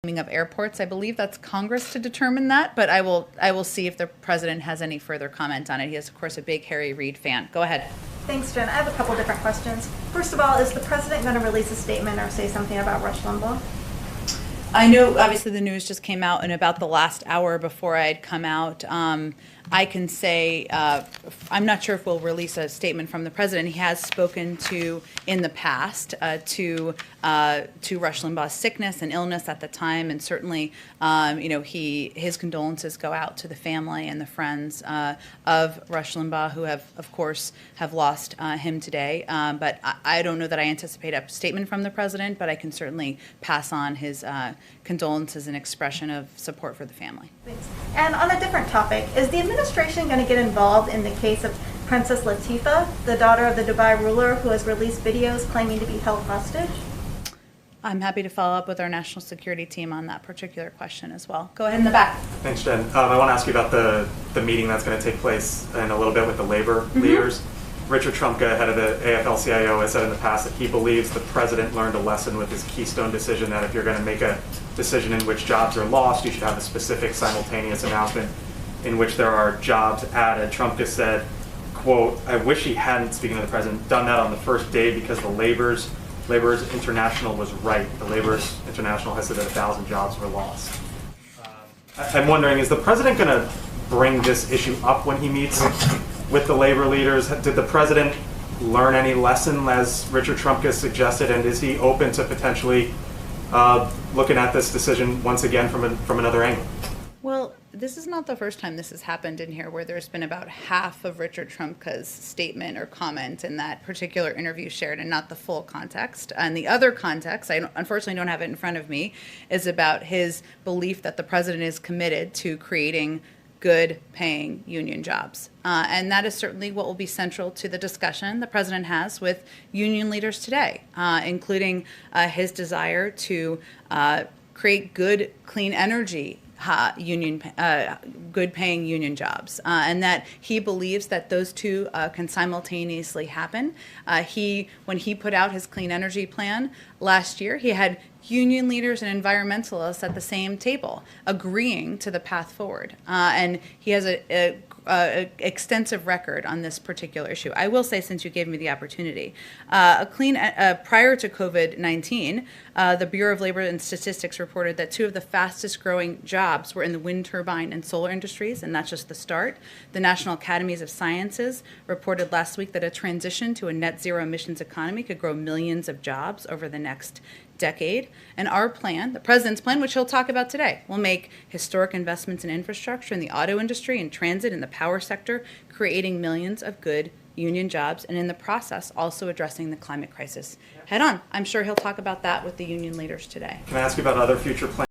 of airports. I believe that's Congress to determine that, but I will see if the president has any further comment on it. He is, of course, a big Harry Reid fan. Go ahead. Thanks, Jen. I have a couple different questions. First of all, is the president going to release a statement or say something about Rush Limbaugh? I know, obviously, the news just came out in about the last hour before I had come out. I can say I'm not sure if we'll release a statement from the president. He has spoken to, in the past, to Rush Limbaugh's sickness and illness at the time, and certainly, his condolences go out to the family and the friends of Rush Limbaugh, who of course, have lost him today. But I don't know that I anticipate a statement from the president, but I can certainly pass on his condolences and expression of support for the family. Thanks. And on a different topic, is the administration going to get involved in the case of Princess Latifah, the daughter of the Dubai ruler who has released videos claiming to be held hostage? I'm happy to follow up with our national security team on that particular question as well. Go ahead in the back. Thanks, Jen. I want to ask you about the meeting that's going to take place in a little bit with the labor leaders. Richard Trumka, head of the AFL-CIO, has said in the past that he believes the president learned a lesson with his Keystone decision that if you're going to make a decision in which jobs are lost, you should have a specific simultaneous announcement in which there are jobs added. Trumka said, quote, "I wish he hadn't," speaking to the president, "done that on the first day because the Laborers International was right. The Laborers International has said that 1,000 jobs were lost." I'm wondering, is the president going to bring this issue up when he meets with the labor leaders? Did the president learn any lesson, as Richard Trumka suggested, and is he open to potentially looking at this decision once again from another angle? Well, this is not the first time this has happened in here, where there's been about half of Richard Trumka's statement or comment in that particular interview shared and not the full context. And the other context, I unfortunately don't have it in front of me, is about his belief that the president is committed to creating good paying union jobs. And that is certainly what will be central to the discussion the president has with union leaders today, including his desire to create good, clean energy good paying union jobs, and that he believes that those two can simultaneously happen. When he put out his clean energy plan last year, he had union leaders and environmentalists at the same table agreeing to the path forward, and he has a extensive record on this particular issue. I will say, since you gave me the opportunity, prior to COVID-19, the Bureau of Labor and Statistics reported that two of the fastest growing jobs were in the wind turbine and solar industries, and that's just the start. The National Academies of Sciences reported last week that a transition to a net zero emissions economy could grow millions of jobs over the next decade. And our plan, the president's plan, which he'll talk about today, will make historic investments in infrastructure in the auto industry and transit in the power sector, creating millions of good union jobs, and in the process also addressing the climate crisis head on. I'm sure he'll talk about that with the union leaders today. Can I ask you about other future plans?